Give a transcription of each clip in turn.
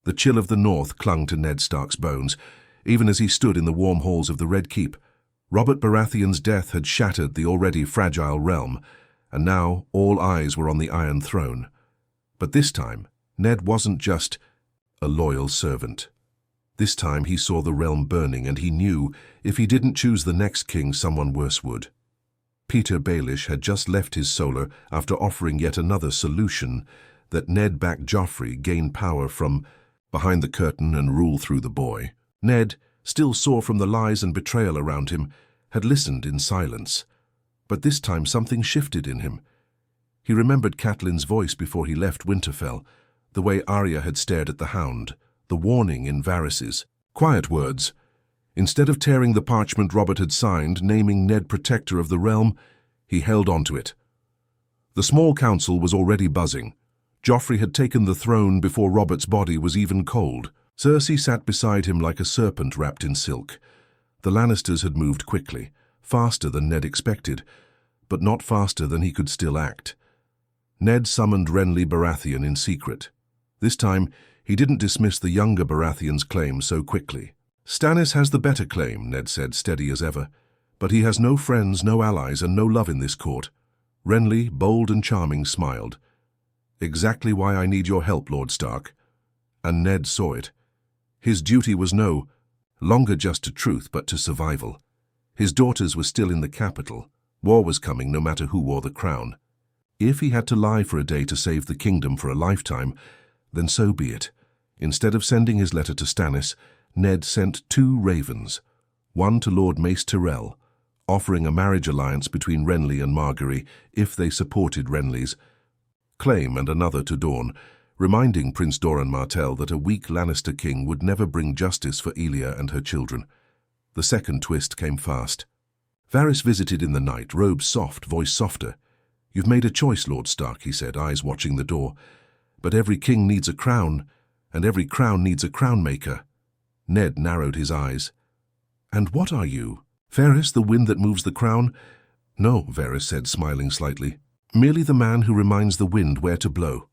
The chill of the north clung to Ned Stark's bones, even as he stood in the warm halls of the Red Keep. Robert Baratheon's death had shattered the already fragile realm, and now all eyes were on the Iron Throne. But this time, Ned wasn't just a loyal servant. This time he saw the realm burning, and he knew if he didn't choose the next king, someone worse would. Peter Baelish had just left his solar after offering yet another solution, that Ned back Joffrey gain power from behind the curtain and rule through the boy. Ned, still sore from the lies and betrayal around him, had listened in silence. But this time something shifted in him. He remembered Catelyn's voice before he left Winterfell, the way Arya had stared at the Hound, the warning in Varys's quiet words. Instead of tearing the parchment Robert had signed, naming Ned protector of the realm, he held on to it. The small council was already buzzing. Joffrey had taken the throne before Robert's body was even cold. Cersei sat beside him like a serpent wrapped in silk. The Lannisters had moved quickly, faster than Ned expected, but not faster than he could still act. Ned summoned Renly Baratheon in secret. This time, he didn't dismiss the younger Baratheon's claim so quickly. Stannis has the better claim, Ned said, steady as ever, but he has no friends, no allies, and no love in this court. Renly, bold and charming, smiled. Exactly why I need your help, Lord Stark. And Ned saw it. His duty was no longer just to truth, but to survival. His daughters were still in the capital. War was coming, no matter who wore the crown. If he had to lie for a day to save the kingdom for a lifetime, then so be it. Instead of sending his letter to Stannis, Ned sent 2 ravens, one to Lord Mace Tyrell, offering a marriage alliance between Renly and Margaery if they supported Renly's claim, and another to Dorne, reminding Prince Doran Martell that a weak Lannister king would never bring justice for Elia and her children. The second twist came fast. Varys visited in the night, robe soft, voice softer. "You've made a choice, Lord Stark," he said, eyes watching the door. "But every king needs a crown, and every crown needs a crown maker." Ned narrowed his eyes. "And what are you? Varys, the wind that moves the crown?" "No," Varys said, smiling slightly. "Merely the man who reminds the wind where to blow."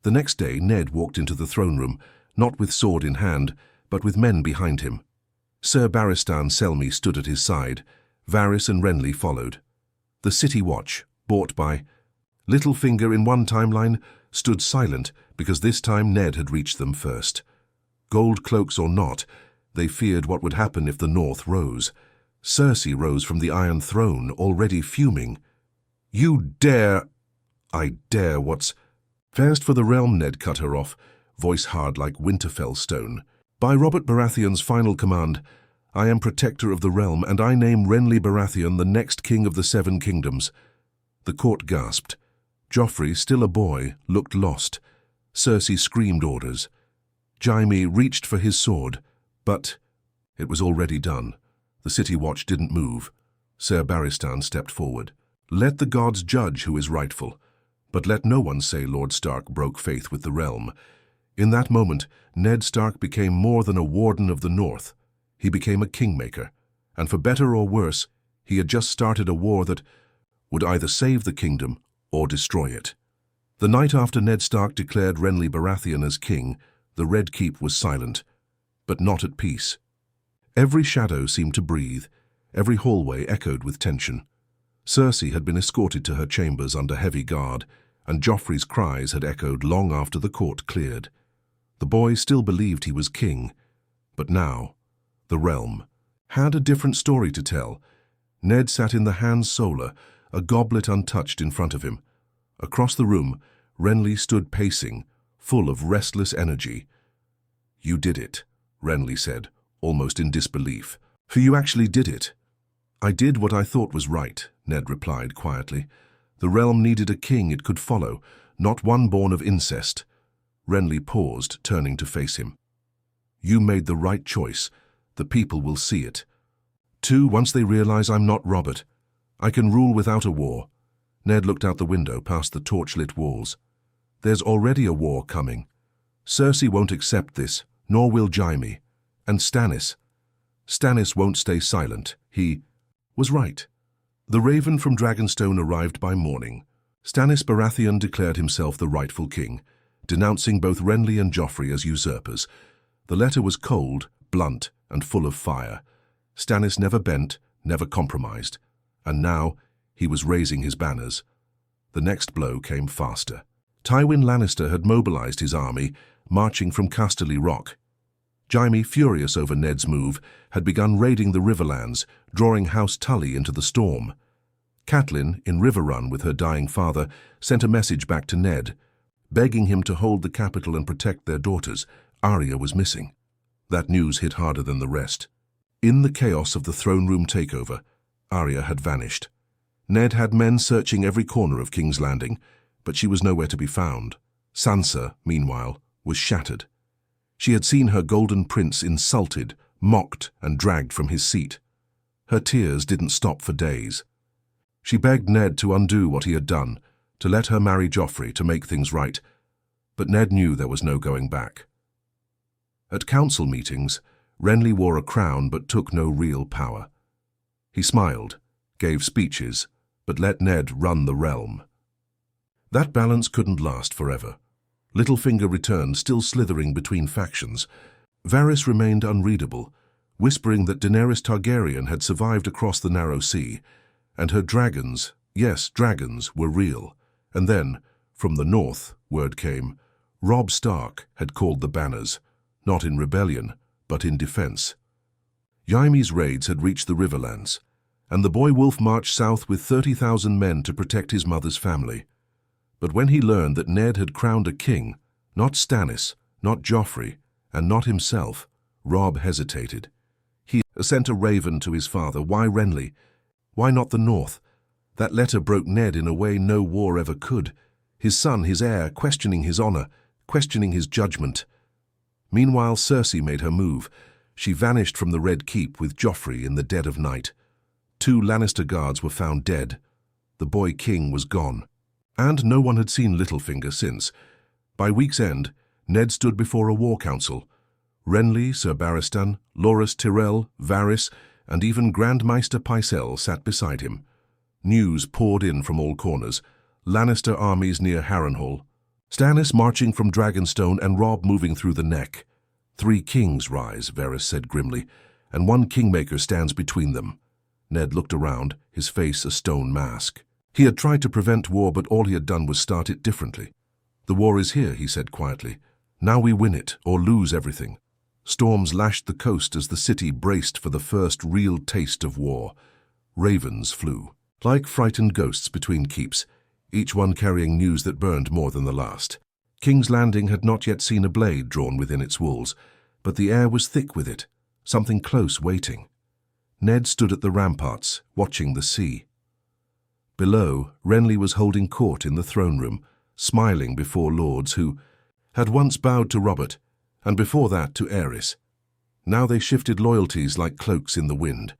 The next day, Ned walked into the throne room, not with sword in hand, but with men behind him. Sir Barristan Selmy stood at his side. Varys and Renly followed. The City Watch, bought by Littlefinger in one timeline, stood silent because this time Ned had reached them first. Gold cloaks or not, they feared what would happen if the North rose. Cersei rose from the Iron Throne, already fuming. "You dare—" "I dare what's first for the realm," Ned cut her off, voice hard like Winterfell stone. "By Robert Baratheon's final command, I am protector of the realm, and I name Renly Baratheon the next king of the 7 kingdoms." The court gasped. Joffrey, still a boy, looked lost. Cersei screamed orders. Jaime reached for his sword, but it was already done. The City Watch didn't move. Sir Barristan stepped forward. "Let the gods judge who is rightful, but let no one say Lord Stark broke faith with the realm." In that moment, Ned Stark became more than a warden of the North. He became a kingmaker, and for better or worse, he had just started a war that would either save the kingdom or destroy it. The night after Ned Stark declared Renly Baratheon as king, the Red Keep was silent, but not at peace. Every shadow seemed to breathe, every hallway echoed with tension. Cersei had been escorted to her chambers under heavy guard, and Joffrey's cries had echoed long after the court cleared. The boy still believed he was king, but now, the realm had a different story to tell. Ned sat in the hand solar, a goblet untouched in front of him. Across the room, Renly stood pacing, full of restless energy. "You did it," Renly said, almost in disbelief. "For you actually did it." "I did what I thought was right," Ned replied quietly. "The realm needed a king it could follow, not one born of incest." Renly paused, turning to face him. "You made the right choice. The people will see it. Too, once they realize I'm not Robert. I can rule without a war." Ned looked out the window past the torchlit walls. "There's already a war coming. Cersei won't accept this, nor will Jaime. And Stannis. Stannis won't stay silent. He was right." The raven from Dragonstone arrived by morning. Stannis Baratheon declared himself the rightful king. denouncing both Renly and Joffrey as usurpers. The letter was cold, blunt, and full of fire. Stannis never bent, never compromised, and now he was raising his banners. The next blow came faster. Tywin Lannister had mobilized his army, marching from Casterly Rock. Jaime, furious over Ned's move, had begun raiding the Riverlands, drawing House Tully into the storm. Catelyn, in Riverrun with her dying father, sent a message back to Ned, begging him to hold the capital and protect their daughters. Arya was missing. That news hit harder than the rest. In the chaos of the throne room takeover, Arya had vanished. Ned had men searching every corner of King's Landing, but she was nowhere to be found. Sansa, meanwhile, was shattered. She had seen her golden prince insulted, mocked, and dragged from his seat. Her tears didn't stop for days. She begged Ned to undo what he had done, to let her marry Joffrey to make things right, but Ned knew there was no going back. At council meetings, Renly wore a crown but took no real power. He smiled, gave speeches, but let Ned run the realm. That balance couldn't last forever. Littlefinger returned, still slithering between factions. Varys remained unreadable, whispering that Daenerys Targaryen had survived across the narrow sea, and her dragons, yes, dragons, were real. And then, from the north, word came, Robb Stark had called the banners, not in rebellion, but in defense. Jaime's raids had reached the Riverlands, and the boy wolf marched south with 30,000 men to protect his mother's family. But when he learned that Ned had crowned a king, not Stannis, not Joffrey, and not himself, Robb hesitated. He sent a raven to his father. Why Renly? Why not the north? That letter broke Ned in a way no war ever could. His son, his heir, questioning his honor, questioning his judgment. Meanwhile, Cersei made her move. She vanished from the Red Keep with Joffrey in the dead of night. 2 Lannister guards were found dead. The boy king was gone. And no one had seen Littlefinger since. By week's end, Ned stood before a war council. Renly, Ser Barristan, Loras Tyrell, Varys, and even Grand Maester Pycelle sat beside him. News poured in from all corners. Lannister armies near Harrenhal, Stannis marching from Dragonstone, and Robb moving through the Neck. 3 kings rise, Varys said grimly, and 1 Kingmaker stands between them. Ned looked around, his face a stone mask. He had tried to prevent war, but all he had done was start it differently. The war is here, he said quietly. Now we win it, or lose everything. Storms lashed the coast as the city braced for the first real taste of war. Ravens flew, like frightened ghosts between keeps, each one carrying news that burned more than the last. King's Landing had not yet seen a blade drawn within its walls, but the air was thick with it, something close waiting. Ned stood at the ramparts, watching the sea. Below, Renly was holding court in the throne room, smiling before lords who had once bowed to Robert, and before that to Aerys. Now they shifted loyalties like cloaks in the wind.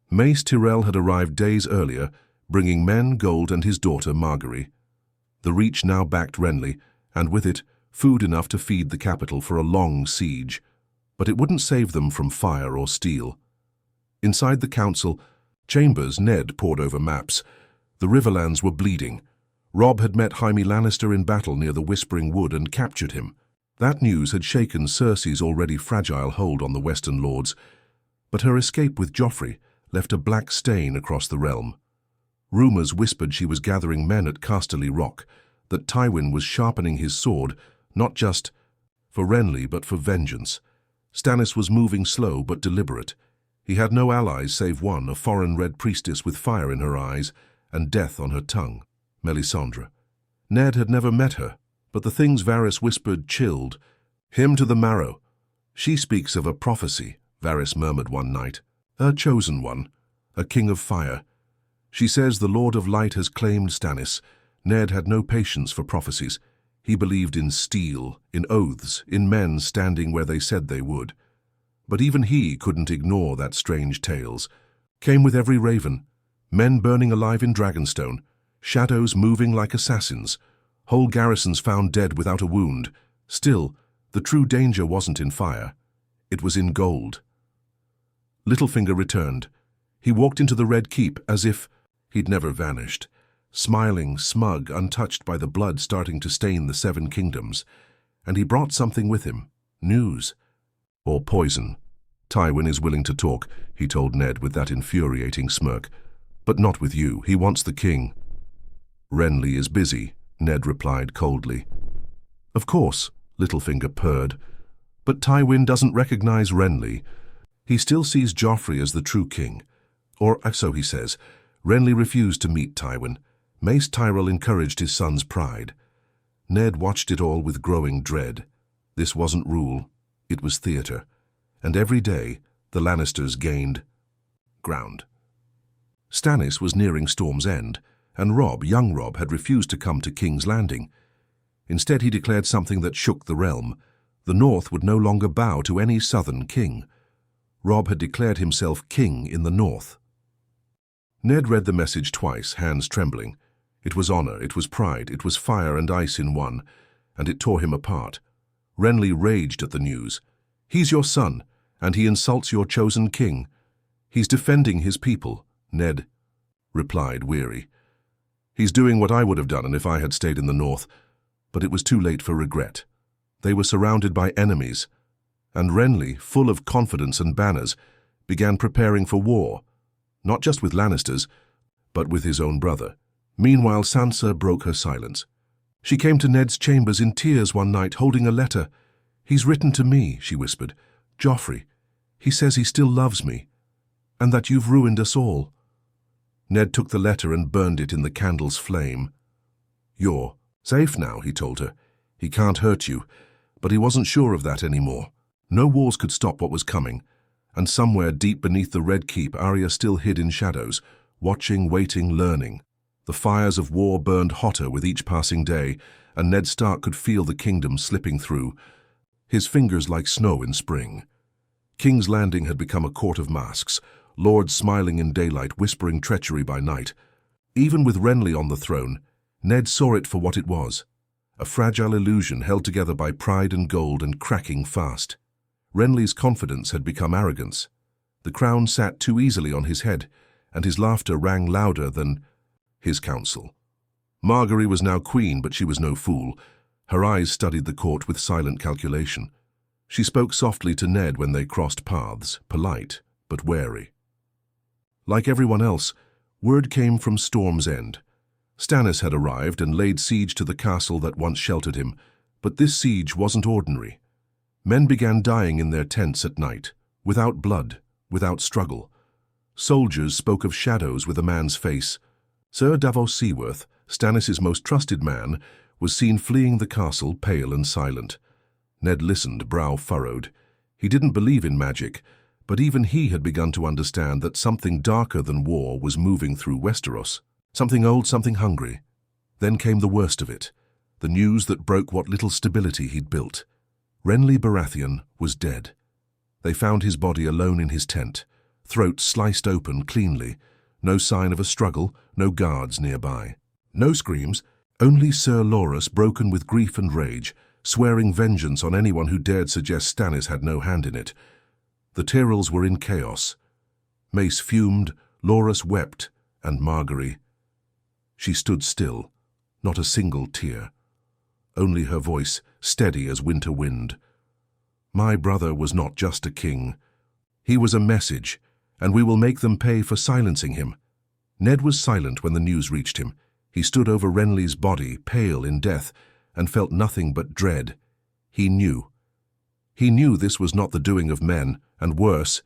Mace Tyrell had arrived days earlier, bringing men, gold, and his daughter Margaery. The Reach now backed Renly, and with it, food enough to feed the capital for a long siege. But it wouldn't save them from fire or steel. Inside the council chambers, Ned pored over maps. The Riverlands were bleeding. Robb had met Jaime Lannister in battle near the Whispering Wood and captured him. That news had shaken Cersei's already fragile hold on the Western Lords, but her escape with Joffrey left a black stain across the realm. Rumors whispered she was gathering men at Casterly Rock, that Tywin was sharpening his sword, not just for Renly but for vengeance. Stannis was moving slow but deliberate. He had no allies save one, a foreign red priestess with fire in her eyes and death on her tongue, Melisandre. Ned had never met her, but the things Varys whispered chilled him to the marrow. She speaks of a prophecy, Varys murmured one night, a chosen one, a king of fire. She says the Lord of Light has claimed Stannis. Ned had no patience for prophecies. He believed in steel, in oaths, in men standing where they said they would. But even he couldn't ignore that strange tales. Came with every raven, men burning alive in Dragonstone, shadows moving like assassins, whole garrisons found dead without a wound. Still, the true danger wasn't in fire. It was in gold. Littlefinger returned. He walked into the Red Keep as if he'd never vanished, smiling, smug, untouched by the blood starting to stain the 7 kingdoms. And he brought something with him. News. Or poison. Tywin is willing to talk, he told Ned with that infuriating smirk. But not with you. He wants the king. Renly is busy, Ned replied coldly. Of course, Littlefinger purred. But Tywin doesn't recognize Renly. He still sees Joffrey as the true king. Or so he says. Renly refused to meet Tywin. Mace Tyrell encouraged his son's pride. Ned watched it all with growing dread. This wasn't rule. It was theatre. And every day, the Lannisters gained ground. Stannis was nearing Storm's End, and young Robb, had refused to come to King's Landing. Instead, he declared something that shook the realm. The North would no longer bow to any southern king. Robb had declared himself king in the North. Ned read the message twice, hands trembling. It was honor, it was pride, it was fire and ice in one, and it tore him apart. Renly raged at the news. He's your son, and he insults your chosen king. He's defending his people, Ned replied, weary. He's doing what I would have done if I had stayed in the North, but it was too late for regret. They were surrounded by enemies, and Renly, full of confidence and banners, began preparing for war, not just with Lannisters, but with his own brother. Meanwhile, Sansa broke her silence. She came to Ned's chambers in tears one night, holding a letter. He's written to me, she whispered. Joffrey. He says he still loves me, and that you've ruined us all. Ned took the letter and burned it in the candle's flame. You're safe now, he told her. He can't hurt you, but he wasn't sure of that anymore. No walls could stop what was coming, and somewhere deep beneath the Red Keep, Arya still hid in shadows, watching, waiting, learning. The fires of war burned hotter with each passing day, and Ned Stark could feel the kingdom slipping through, his fingers like snow in spring. King's Landing had become a court of masks, lords smiling in daylight, whispering treachery by night. Even with Renly on the throne, Ned saw it for what it was, a fragile illusion held together by pride and gold and cracking fast. Renly's confidence had become arrogance. The crown sat too easily on his head, and his laughter rang louder than his counsel. Margaery was now queen, but she was no fool. Her eyes studied the court with silent calculation. She spoke softly to Ned when they crossed paths, polite but wary. Like everyone else, word came from Storm's End. Stannis had arrived and laid siege to the castle that once sheltered him, but this siege wasn't ordinary. Men began dying in their tents at night, without blood, without struggle. Soldiers spoke of shadows with a man's face. Sir Davos Seaworth, Stannis' most trusted man, was seen fleeing the castle, pale and silent. Ned listened, brow furrowed. He didn't believe in magic, but even he had begun to understand that something darker than war was moving through Westeros. Something old, something hungry. Then came the worst of it, the news that broke what little stability he'd built. Renly Baratheon was dead. They found his body alone in his tent, throat sliced open cleanly, no sign of a struggle, no guards nearby. No screams, only Sir Loras, broken with grief and rage, swearing vengeance on anyone who dared suggest Stannis had no hand in it. The Tyrells were in chaos. Mace fumed, Loras wept, and Margaery. She stood still, not a single tear. Only her voice, steady as winter wind. My brother was not just a king. He was a message, and we will make them pay for silencing him. Ned was silent when the news reached him. He stood over Renly's body, pale in death, and felt nothing but dread. He knew. He knew this was not the doing of men, and worse,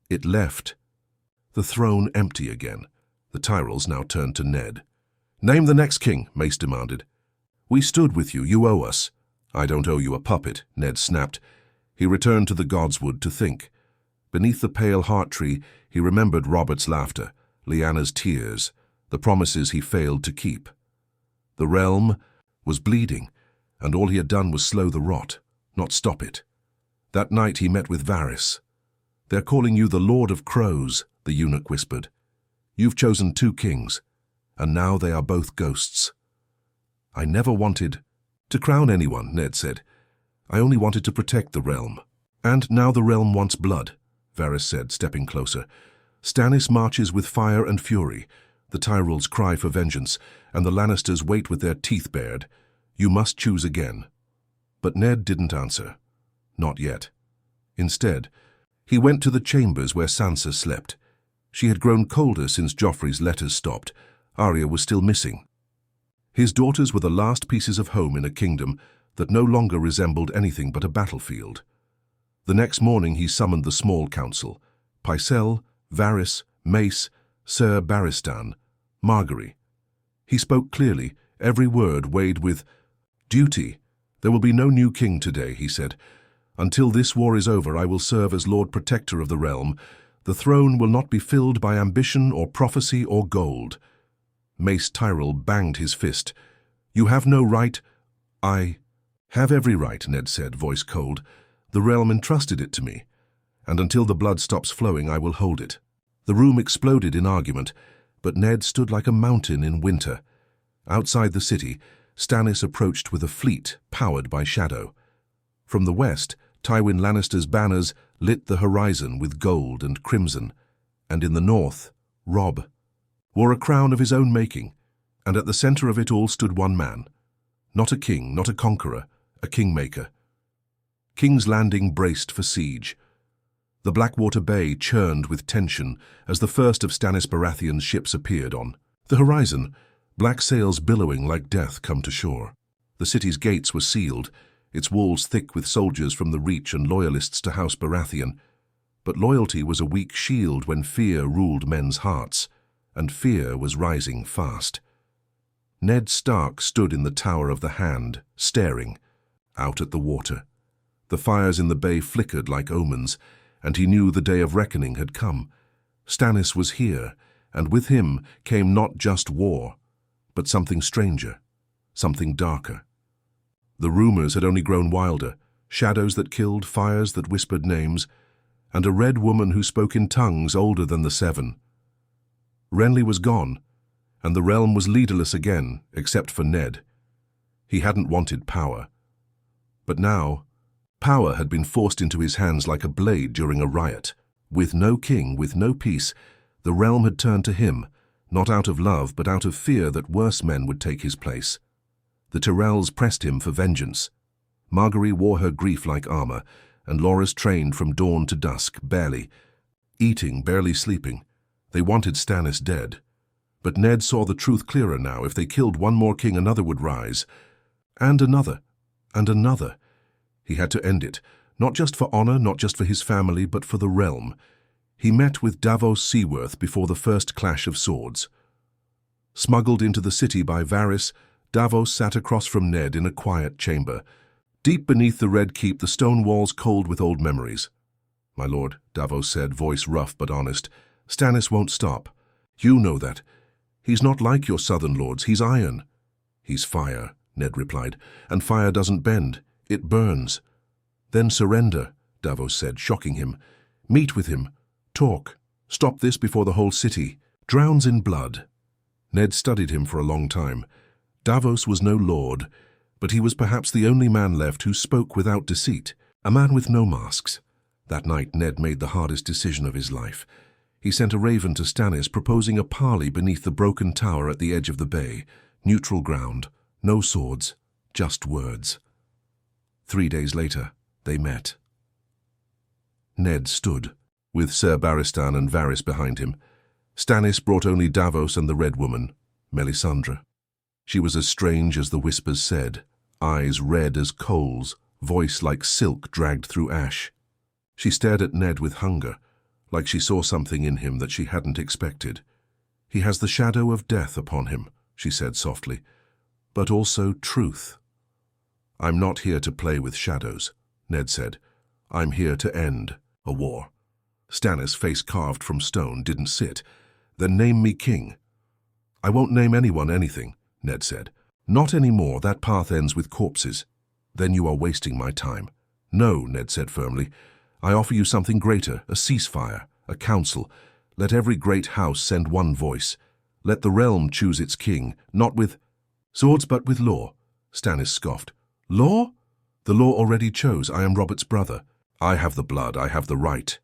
it left the throne empty again. The Tyrells now turned to Ned. Name the next king, Mace demanded. We stood with you, you owe us. I don't owe you a puppet, Ned snapped. He returned to the Godswood to think. Beneath the pale heart tree, he remembered Robert's laughter, Lyanna's tears, the promises he failed to keep. The realm was bleeding, and all he had done was slow the rot, not stop it. That night he met with Varys. They're calling you the Lord of Crows, the eunuch whispered. You've chosen 2 kings, and now they are both ghosts. I never wanted to crown anyone, Ned said. I only wanted to protect the realm. And now the realm wants blood, Varys said, stepping closer. Stannis marches with fire and fury. The Tyrells cry for vengeance, and the Lannisters wait with their teeth bared. You must choose again. But Ned didn't answer. Not yet. Instead, he went to the chambers where Sansa slept. She had grown colder since Joffrey's letters stopped. Arya was still missing. His daughters were the last pieces of home in a kingdom that no longer resembled anything but a battlefield. The next morning he summoned the small council: Pycelle, Varys, Mace, Ser Barristan, Margaery. He spoke clearly, every word weighed with duty. "There will be no new king today," he said. "Until this war is over, I will serve as Lord Protector of the realm. The throne will not be filled by ambition or prophecy or gold." Mace Tyrell banged his fist. "You have no right." "I have every right," Ned said, voice cold. "The realm entrusted it to me, and until the blood stops flowing, I will hold it." The room exploded in argument, but Ned stood like a mountain in winter. Outside the city, Stannis approached with a fleet powered by shadow. From the west, Tywin Lannister's banners lit the horizon with gold and crimson, and in the north, Robb wore a crown of his own making, and at the center of it all stood one man. Not a king, not a conqueror, a Kingmaker. King's Landing braced for siege. The Blackwater Bay churned with tension as the first of Stannis Baratheon's ships appeared on the horizon, black sails billowing like death come to shore. The city's gates were sealed, its walls thick with soldiers from the Reach and loyalists to House Baratheon. But loyalty was a weak shield when fear ruled men's hearts, and fear was rising fast. Ned Stark stood in the Tower of the Hand, staring out at the water. The fires in the bay flickered like omens, and he knew the day of reckoning had come. Stannis was here, and with him came not just war, but something stranger, something darker. The rumors had only grown wilder: shadows that killed, fires that whispered names, and a red woman who spoke in tongues older than the Seven. Renly was gone, and the realm was leaderless again, except for Ned. He hadn't wanted power. But now, power had been forced into his hands like a blade during a riot. With no king, with no peace, the realm had turned to him, not out of love, but out of fear that worse men would take his place. The Tyrells pressed him for vengeance. Margaery wore her grief like armor, and Loras trained from dawn to dusk, barely eating, barely sleeping. They wanted Stannis dead. But Ned saw the truth clearer now. If they killed one more king, another would rise. And another. And another. He had to end it, not just for honor, not just for his family, but for the realm. He met with Davos Seaworth before the first clash of swords. Smuggled into the city by Varys, Davos sat across from Ned in a quiet chamber. Deep beneath the Red Keep, the stone walls cold with old memories. "My lord," Davos said, voice rough but honest, "Stannis won't stop. You know that. He's not like your southern lords. He's iron." "He's fire," Ned replied, "and fire doesn't bend. It burns." "Then surrender," Davos said, shocking him. "Meet with him. Talk. Stop this before the whole city drowns in blood." Ned studied him for a long time. Davos was no lord, but he was perhaps the only man left who spoke without deceit, a man with no masks. That night Ned made the hardest decision of his life. He sent a raven to Stannis proposing a parley beneath the broken tower at the edge of the bay. Neutral ground, no swords, just words. 3 days later, they met. Ned stood, with Ser Barristan and Varys behind him. Stannis brought only Davos and the Red Woman, Melisandre. She was as strange as the whispers said, eyes red as coals, voice like silk dragged through ash. She stared at Ned with hunger, like she saw something in him that she hadn't expected. "He has the shadow of death upon him," she said softly, "but also truth." "I'm not here to play with shadows," Ned said. "I'm here to end a war." Stannis, face carved from stone, didn't sit. "Then name me king." "I won't name anyone anything," Ned said. "Not anymore. That path ends with corpses." "Then you are wasting my time." "No," Ned said firmly. "I offer you something greater, a ceasefire, a council. Let every great house send one voice. Let the realm choose its king, not with swords but with law." Stannis scoffed. "Law? The law already chose. I am Robert's brother. I have the blood, I have the right.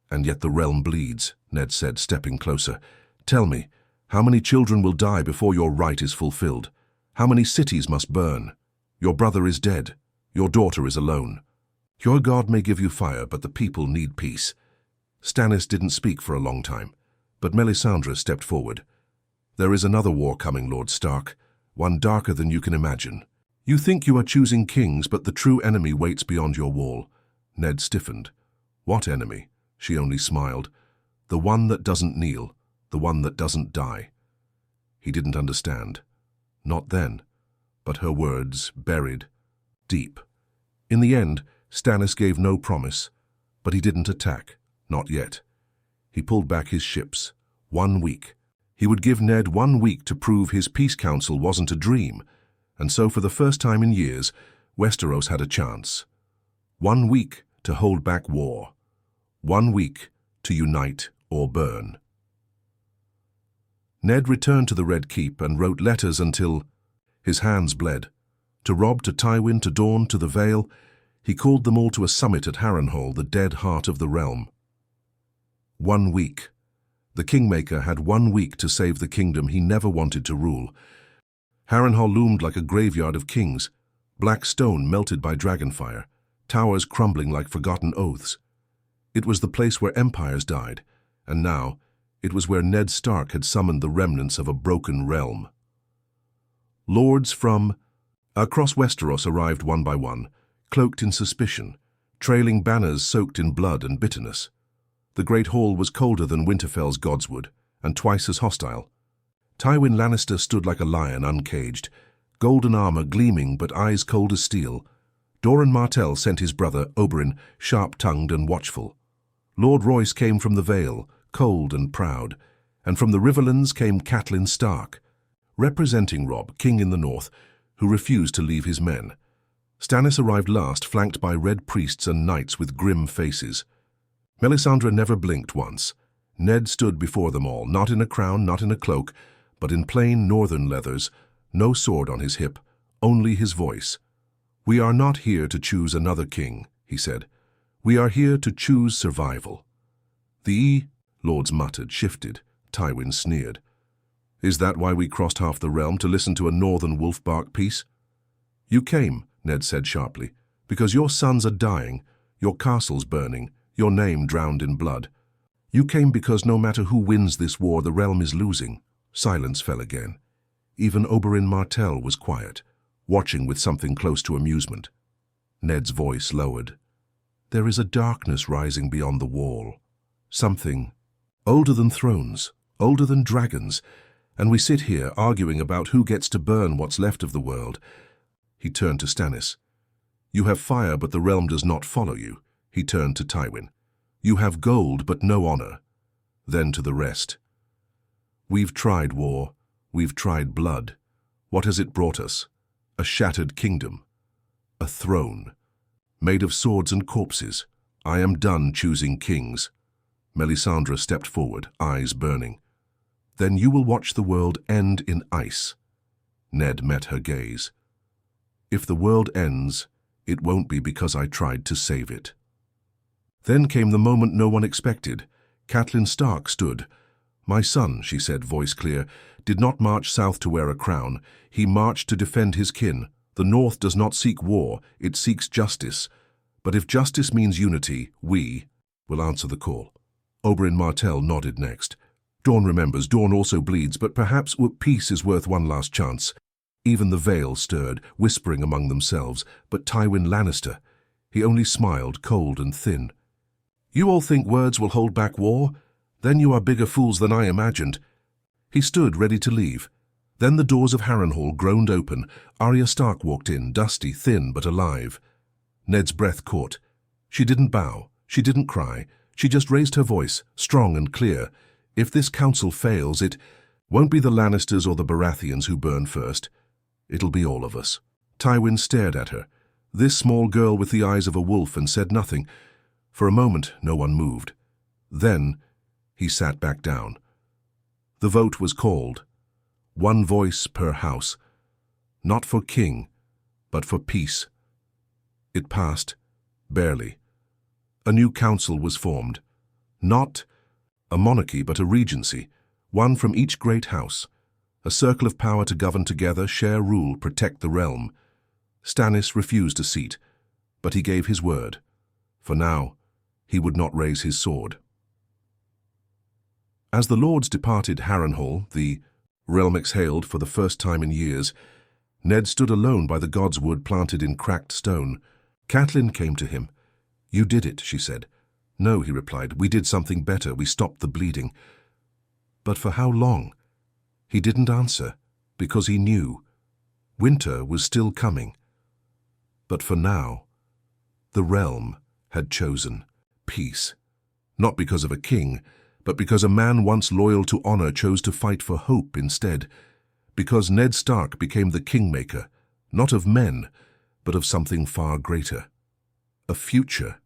And yet the realm bleeds," Ned said, stepping closer. "Tell me, how many children will die before your right is fulfilled? How many cities must burn? Your brother is dead. Your daughter is alone. Your god may give you fire, but the people need peace." Stannis didn't speak for a long time, but Melisandre stepped forward. "There is another war coming, Lord Stark, one darker than you can imagine. You think you are choosing kings, but the true enemy waits beyond your wall." Ned stiffened. "What enemy?" She only smiled. "The one that doesn't kneel, the one that doesn't die." He didn't understand. Not then, but her words buried deep. In the end, Stannis gave no promise, but he didn't attack, not yet. He pulled back his ships. 1 week. He would give Ned 1 week to prove his peace council wasn't a dream, and so for the first time in years, Westeros had a chance. 1 week to hold back war. 1 week to unite or burn. Ned returned to the Red Keep and wrote letters until his hands bled. To Robb, to Tywin, to Dorne, to the Vale, he called them all to a summit at Harrenhal, the dead heart of the realm. 1 week. The Kingmaker had 1 week to save the kingdom he never wanted to rule. Harrenhal loomed like a graveyard of kings, black stone melted by dragonfire, towers crumbling like forgotten oaths. It was the place where empires died, and now it was where Ned Stark had summoned the remnants of a broken realm. Lords from across Westeros arrived one by one, cloaked in suspicion, trailing banners soaked in blood and bitterness. The Great Hall was colder than Winterfell's Godswood, and twice as hostile. Tywin Lannister stood like a lion uncaged, golden armor gleaming but eyes cold as steel. Doran Martell sent his brother, Oberyn, sharp-tongued and watchful. Lord Royce came from the Vale, cold and proud, and from the Riverlands came Catelyn Stark, representing Robb, king in the north, who refused to leave his men. Stannis arrived last, flanked by red priests and knights with grim faces. Melisandre never blinked once. Ned stood before them all, not in a crown, not in a cloak, but in plain northern leathers, no sword on his hip, only his voice. "We are not here to choose another king," he said. "We are here to choose survival." The lords muttered, shifted. Tywin sneered. "Is that why we crossed half the realm, to listen to a northern wolf bark piece?" "You came," Ned said sharply, "because your sons are dying, your castle's burning, your name drowned in blood. You came because no matter who wins this war, the realm is losing." Silence fell again. Even Oberyn Martell was quiet, watching with something close to amusement. Ned's voice lowered. "There is a darkness rising beyond the wall. Something older than thrones, older than dragons, and we sit here arguing about who gets to burn what's left of the world." He turned to Stannis. "You have fire, but the realm does not follow you." He turned to Tywin. "You have gold, but no honor." Then to the rest. "We've tried war. We've tried blood. What has it brought us? A shattered kingdom. A throne. Made of swords and corpses. I am done choosing kings." Melisandre stepped forward, eyes burning. "Then you will watch the world end in ice." Ned met her gaze. "If the world ends, it won't be because I tried to save it." Then came the moment no one expected. Catelyn Stark stood. "My son," she said, voice clear, "did not march south to wear a crown. He marched to defend his kin. The North does not seek war, it seeks justice. But if justice means unity, we will answer the call." Oberyn Martell nodded next. "Dorne remembers, Dorne also bleeds, but perhaps peace is worth one last chance." Even the Vale stirred, whispering among themselves, but Tywin Lannister, he only smiled, cold and thin. "You all think words will hold back war? Then you are bigger fools than I imagined." He stood ready to leave. Then the doors of Harrenhal groaned open. Arya Stark walked in, dusty, thin, but alive. Ned's breath caught. She didn't bow. She didn't cry. She just raised her voice, strong and clear. "If this council fails, it won't be the Lannisters or the Baratheons who burn first. It'll be all of us." Tywin stared at her, this small girl with the eyes of a wolf, and said nothing. For a moment, no one moved. Then he sat back down. The vote was called. 1 voice per house. Not for king, but for peace. It passed, barely. A new council was formed. Not a monarchy, but a regency, one from each great house. A circle of power to govern together, share rule, protect the realm. Stannis refused a seat, but he gave his word. For now, he would not raise his sword. As the lords departed Harrenhal, the realm exhaled for the first time in years, Ned stood alone by the god's wood planted in cracked stone. Catelyn came to him. "You did it," she said. "No," he replied. "We did something better. We stopped the bleeding." "But for how long?" He didn't answer, because he knew. Winter was still coming. But for now, the realm had chosen peace. Not because of a king, but because a man once loyal to honor chose to fight for hope instead. Because Ned Stark became the Kingmaker, not of men, but of something far greater. A future